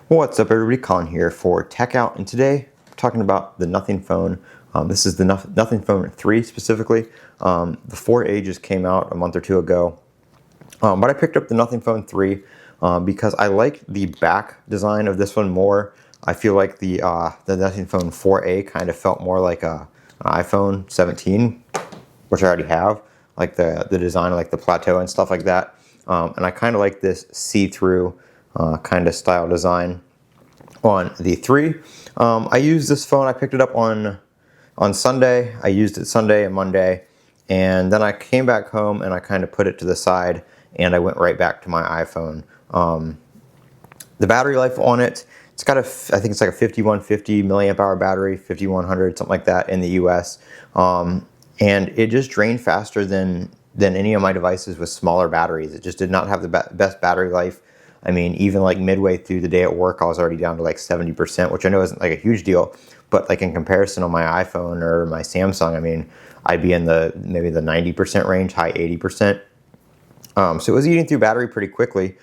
What's up everybody, Colin here for Techout, and today I'm talking about the Nothing phone. This is the Nothing phone 3 specifically. The 4A just came out a month or two ago, but I picked up the Nothing phone 3 because I like the back design of this one more. I feel like the Nothing phone 4A kind of felt more like an iPhone 17, which I already have, like the design, like the plateau and stuff like that. And I kind of like this see-through kind of style design on the 3. I used this phone, I picked it up on Sunday. I used it Sunday and Monday, and then I came back home and I kind of put it to the side and I went right back to my iPhone. The battery life on it, it's got I think it's like a 5150 milliamp hour battery, 5100, something like that in the US. And it just drained faster than any of my devices with smaller batteries. It just did not have the best battery life. I mean, even like midway through the day at work, I was already down to like 70%, which I know isn't like a huge deal, but like in comparison on my iPhone or my Samsung, I mean, I'd be in maybe the 90% range, high 80%. So it was eating through battery pretty quickly.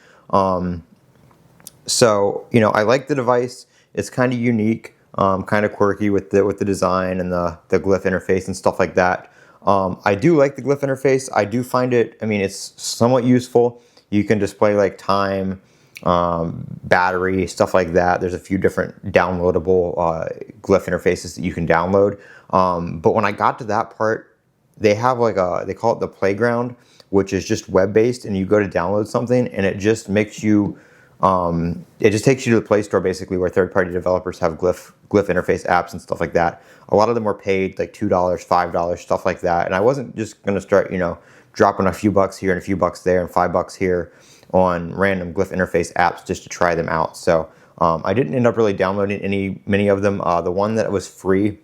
So, you know, I like the device. It's kind of unique, kind of quirky with the design and the glyph interface and stuff like that. I do like the glyph interface. I do find it, I mean, it's somewhat useful. You can display like time, battery, stuff like that. There's a few different downloadable glyph interfaces that you can download. But when I got to that part, they have like they call it the playground, which is just web-based, and you go to download something and it just makes you, it just takes you to the Play Store basically, where third-party developers have glyph interface apps and stuff like that. A lot of them are paid like $2, $5, stuff like that. And I wasn't just gonna start, you know, dropping a few bucks here and a few bucks there and $5 here on random glyph interface apps just to try them out. So I didn't end up really downloading many of them. The one that was free,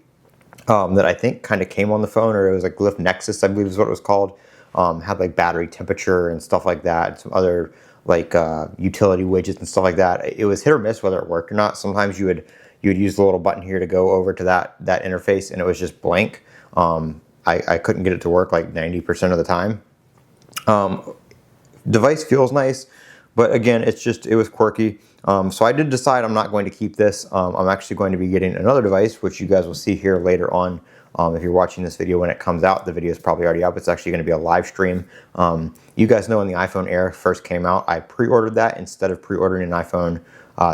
that I think kind of came on the phone, or it was like Glyph Nexus, I believe is what it was called, had like battery temperature and stuff like that, and some other like utility widgets and stuff like that. It was hit or miss whether it worked or not. Sometimes you would use the little button here to go over to that interface and it was just blank. I couldn't get it to work like 90% of the time. Device feels nice, but again, it was quirky. So I did decide I'm not going to keep this. I'm actually going to be getting another device, which you guys will see here later on. If you're watching this video when it comes out, the video is probably already up. It's actually going to be a live stream. You guys know when the iPhone Air first came out, I pre-ordered that instead of pre-ordering an iPhone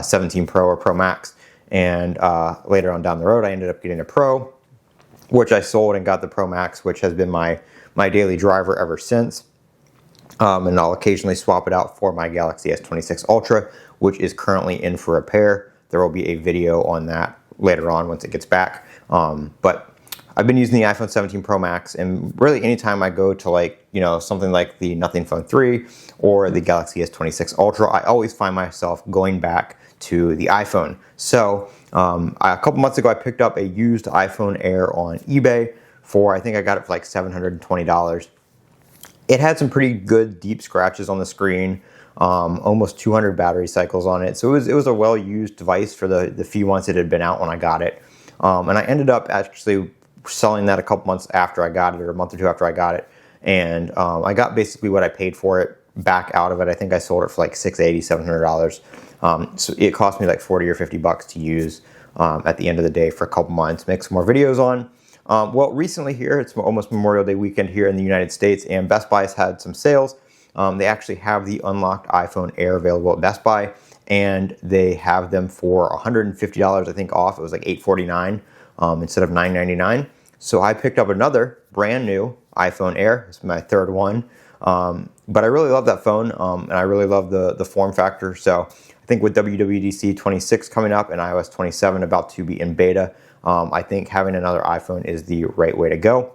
17 Pro or Pro Max. And later on down the road, I ended up getting a Pro, which I sold and got the Pro Max, which has been my daily driver ever since. And I'll occasionally swap it out for my Galaxy S26 Ultra, which is currently in for repair. There will be a video on that later on once it gets back. But I've been using the iPhone 17 Pro Max, and really anytime I go to like, you know, something like the Nothing Phone 3 or the Galaxy S26 Ultra, I always find myself going back to the iPhone. So a couple months ago, I picked up a used iPhone Air on eBay for, I think I got it for like $720. It had some pretty good deep scratches on the screen, almost 200 battery cycles on it. So it was a well-used device for the few months it had been out when I got it. And I ended up actually selling that a couple months after I got it, or a month or two after I got it. And I got basically what I paid for it back out of it. I think I sold it for like $680, $700. So it cost me like 40 or 50 bucks to use at the end of the day for a couple months, make some more videos on. Well, recently here, it's almost Memorial Day weekend here in the United States, and Best Buy has had some sales. They actually have the unlocked iPhone Air available at Best Buy, and they have them for $150, I think, off. It was like $849 instead of $999. So I picked up another brand new iPhone Air. It's my third one. But I really love that phone, and I really love the form factor. So I think with WWDC 26 coming up and iOS 27 about to be in beta, I think having another iPhone is the right way to go.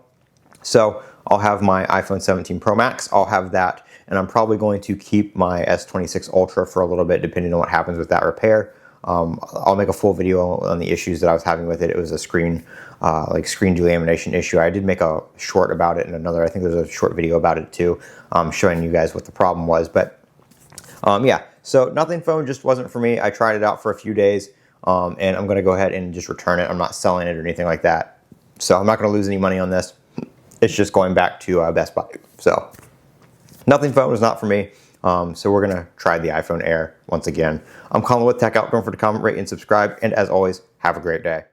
So I'll have my iPhone 17 Pro Max. I'll have that, and I'm probably going to keep my S26 Ultra for a little bit, depending on what happens with that repair. I'll make a full video on the issues that I was having with it. It was a screen delamination issue. I did make a short about it, and I think there's a short video about it too, showing you guys what the problem was. But yeah, so Nothing phone just wasn't for me. I tried it out for a few days, and I'm going to go ahead and just return it. I'm not selling it or anything like that. So I'm not going to lose any money on this. It's just going back to Best Buy. So Nothing phone was not for me. So we're gonna try the iPhone Air once again. I'm Colin with Techout. Don't forget to comment, rate, and subscribe. And as always, have a great day.